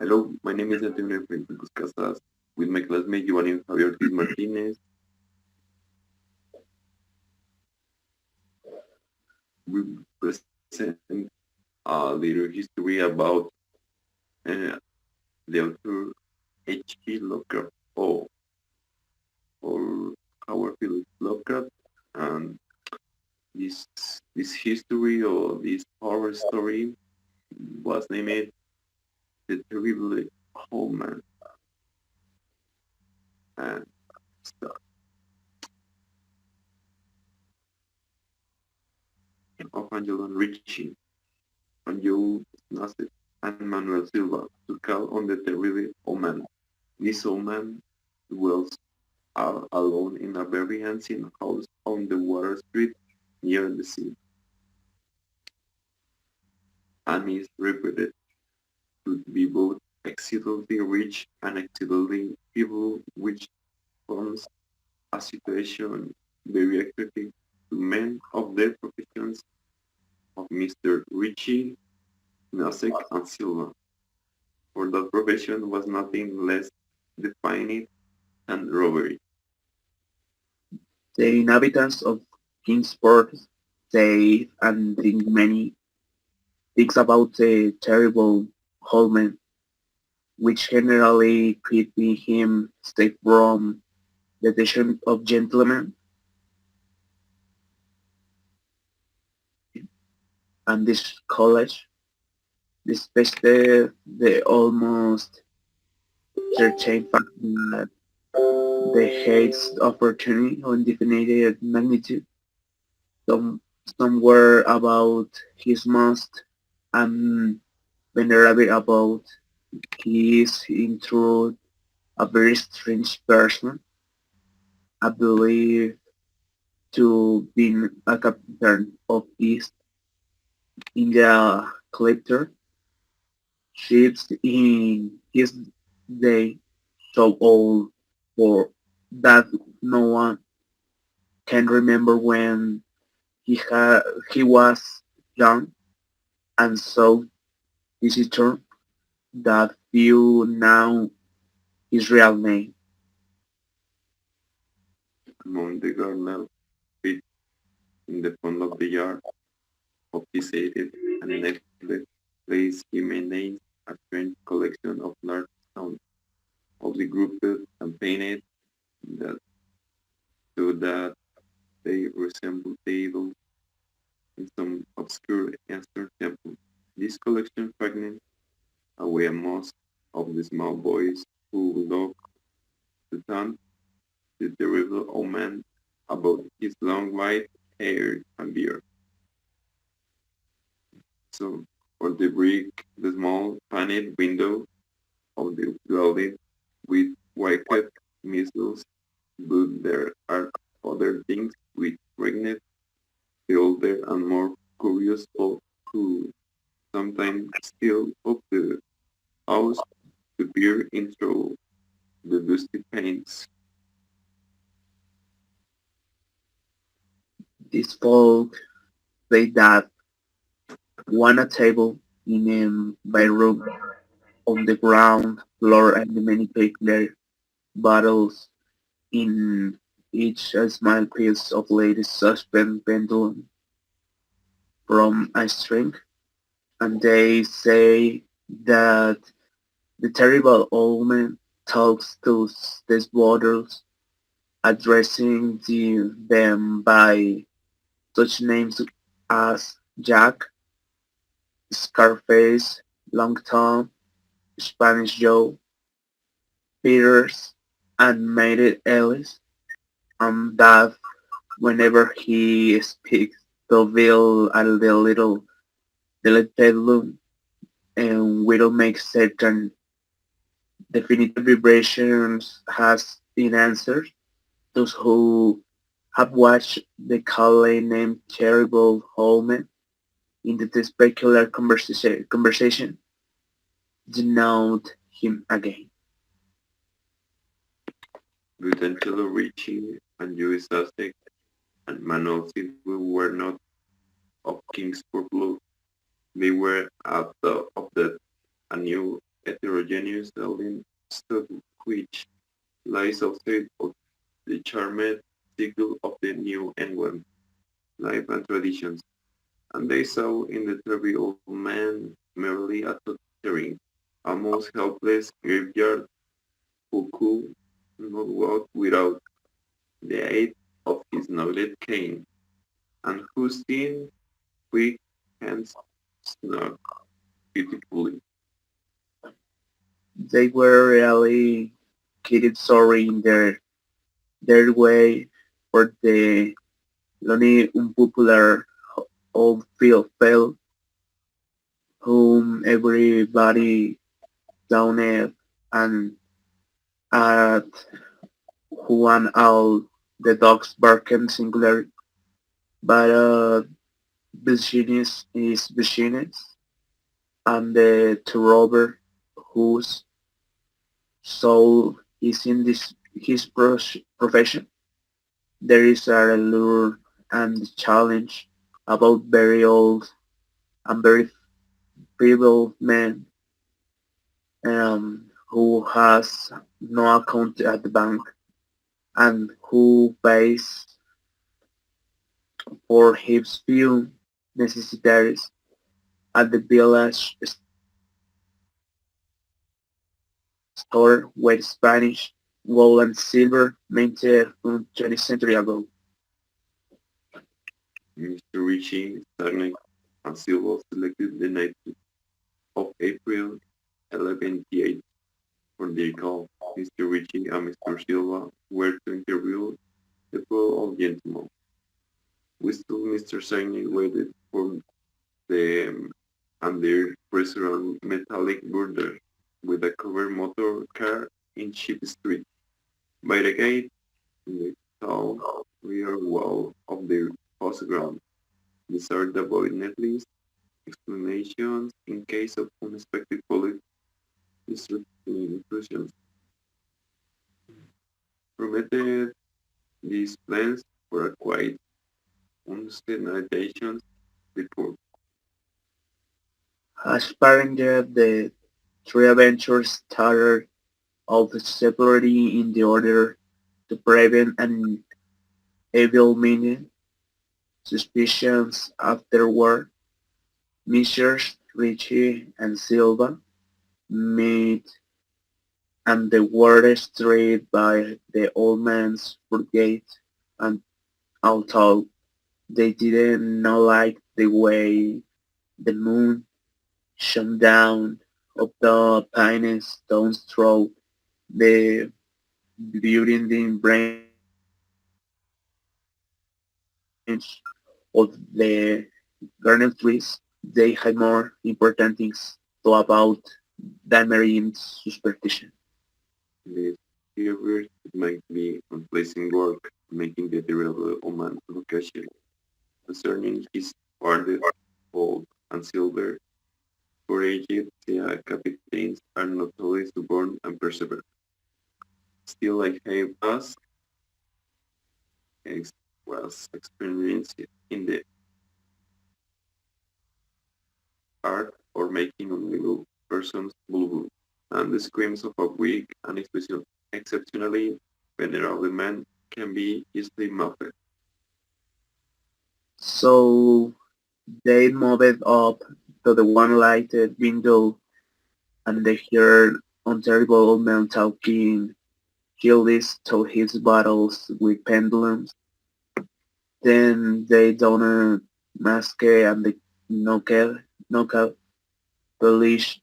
Hello, my name is Antonio Fuentes Casas. With my classmate Giovanni Javier Ortiz Martinez, we present a little history about uh, the author H.P. Lovecraft or Howard Phillips Lovecraft, and this this history or this horror story was named The Terrible Old Man and Star of Angelo Ricci and Joe Nasset and Manuel Silva to call on the Terrible Old Man. This old man dwells alone in a very ancient house on the water street near the sea, and is reputed to be both exceedingly rich and exceedingly evil, which forms a situation very attractive to men of their professions of Mr. Ritchie, Nosek, and Silva, for that profession was nothing less defined than robbery. The inhabitants of Kingsport say and think many things about the terrible Holman, which generally could be him safe from the decision of gentlemen and this college, despite the almost certain fact that the hates opportunity or indefinite magnitude, some somewhere about his most and venerable about he is in truth a very strange person. I believe to be a captain of East India collector ships in his day so old for that no one can remember when he was young and so visitor that few now his real name. Among the garden pit in the front of the yard of his aided and neglected place he maintains a strange collection of large stones, oddly grouped and painted that so that they resemble tables in some obscure Eastern temple. This collection fragments away most of the small boys who look to taunt the terrible old man about his long white hair and beard. So, for the brick, the small paned window of the building with white missiles, but there are other things which pregnant the older and more curious folk who sometimes still of the house to peer into the dusty panes. This folk say that one a table in a bedroom on the ground floor and many paper bottles in each a small piece of ladies suspend pendulum from a string, and they say that the terrible old man talks to these bottles, addressing them by such names as Jack, Scarface, Long Tom, Spanish Joe, Peters, and Mated Ellis, and that whenever he speaks to Bill and the little bedroom, and will make certain definitive vibrations has been answered. Those who have watched the collie named Terrible Holman in the specular conversation denote him again. But Angelo Ricci and Joey Sasek and Manuel Silva were not of Kingsport blood. They were at the of the a new heterogeneous alien stock which lies outside of the charmed cycle of the New England life and traditions, and they saw in the turvy old man merely a tottering, almost helpless graveyard who could not walk without the aid of his knotted cane, and whose thin, quick hands snug pitifully. They were really kidded sorry in their way for the lonely unpopular old field fell whom everybody downed and at who and all the dogs barking singular but business is business and the robber whose soul is in this his profession. There is a allure and challenge about very old and very feeble men who has no account at the bank and who pays for his few necessities at the village store where Spanish gold and silver minted 20th century ago. Mr. Richie Starnick and Silva selected the night of April 11th for their call. Mr. Richie and Mr. Silva were to interview the poor old gentleman. We still Mr. Starnick waited for them and their restaurant metallic border with a covered motor car in Sheep Street. By the gate, in the tall rear wall of the postground, insert the void netlist explanations in case of unexpected police intrusions. Permitted these plans for a quiet unsanitations report. As parented, the three adventures started off separately in the order to prevent an evil meaning suspicions afterward. Messrs. Ritchie and Silva meet and the were strayed by the old man's brigade, and although they didn't know like the way the moon shone down of the pine stones through the building branch of the garden trees, they had more important things to about than marine superstition. These behaviors might be unpleasant work, making the durable Oman location concerning his parted gold and silver. Foraged sea captains are notoriously stubborn and perseverant. Still, I have us was experienced in the art or making unable persons vulnerable, and the screams of a weak and exceptionally venerable man can be easily muffled. So they moved up to the one lighted window and they heard unterrible old man talking Gildies to his battles with pendulums. Then they donned mask and the knockout polish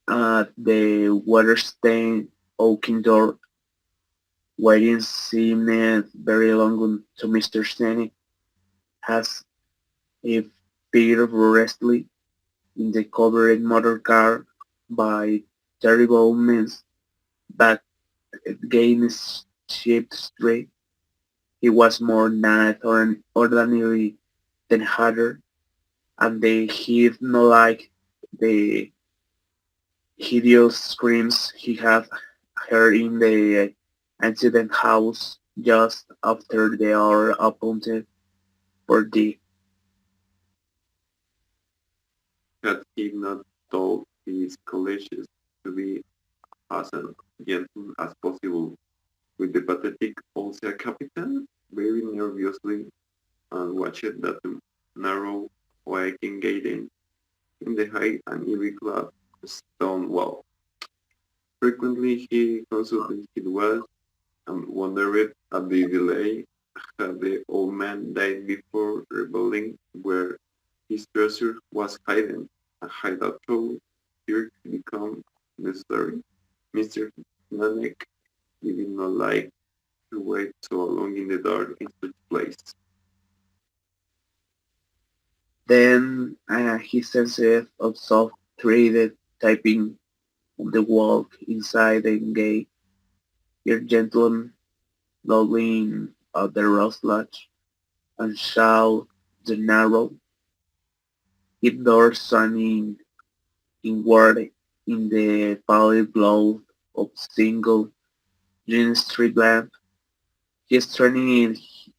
at the water-stained oaken door. Waiting seemed very long to Mr. Stanley, as if Peter restless in the covered motor car by terrible means, but against Sheep Street. He was more not ordinary than harder, and they heard no like the hideous screams he had heard in the incident house just after the hour appointed for the Had he not told his colleagues to be as gentle as possible with the pathetic Olsia Captain very nervously and watched that narrow waking gate in the high and ivy-clad stone wall. Frequently he consulted his watch and wondered at the delay. Had the old man died before revealing where his treasure was hidden? A hideout tool here to become necessary. Mr. Nanek did not like to wait so long in the dark in such a place. Then he sensed a soft threaded tapping on the wall inside the gate. Here gentlemen lolling at the rose lodge and shout the narrow hid door shining inward in the pale glow of single green street lamp. He is turning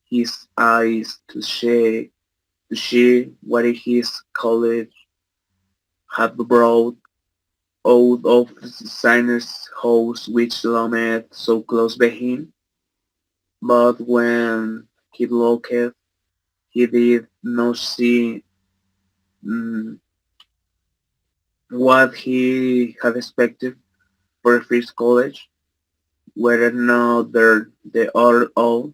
his eyes to see what his colleague had brought out of Sinner's house which loomed so close by him. But when he looked, he did not see mm, what he had expected for first college, whether not the other all,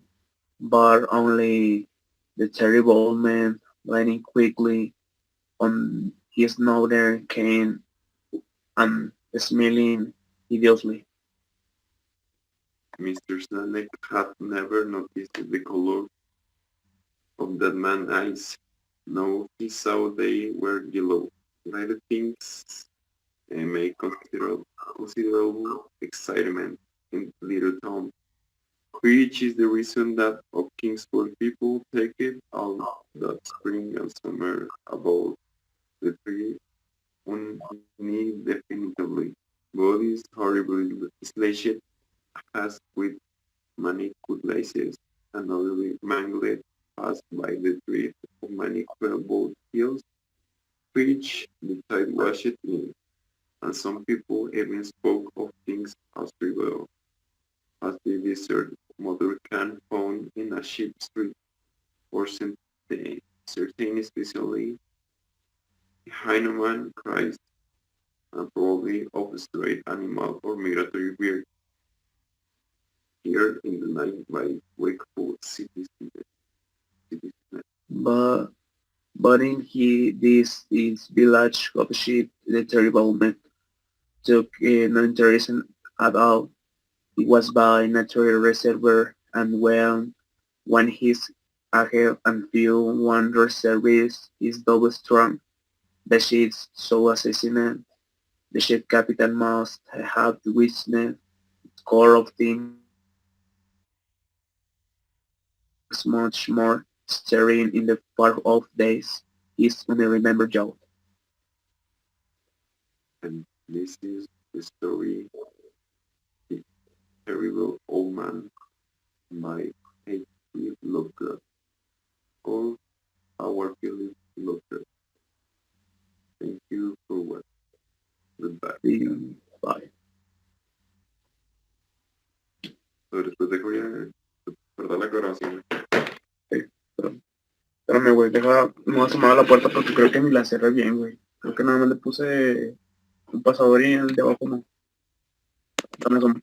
but only the terrible old man leaning quickly on his northern cane and smiling hideously. Mr. Snanek had never noticed the color of that man's eyes. Now he saw they were yellow. Little things make considerable excitement in little town, which is the reason that of Kingsport people take it all that spring and summer about the tree indefinitely. Bodies horribly slashed as with many cutlasses, and utterly mangled passed by the drift of many quailboat hills, which the tide washed in, and some people even spoke of things as trivial as the desert motor can found in a ship street, or certain especially Heinemann cries, and probably of stray animal or migratory bird here in the night by wakeful cities. But in this village of sheep, the terrible man took no interest at all. It was by natural reservoir, and when he's ahead and feel one reservoir is double strong, the ship's so assassinate. The ship captain must have witnessed score of things much more stirring in the far-off days his unremembered youth. And this is the story The Terrible Old Man by H.P. Lovecraft or Howard Phillips Lovecraft. Thank you for watching. Goodbye. Bye. So después dejo ya cortar la grabación. Sí, espérame, güey, no voy a asomar a la puerta porque creo que ni la cerré bien, güey. Creo que nada más le puse un pasador y el de abajo no. Dame asomo.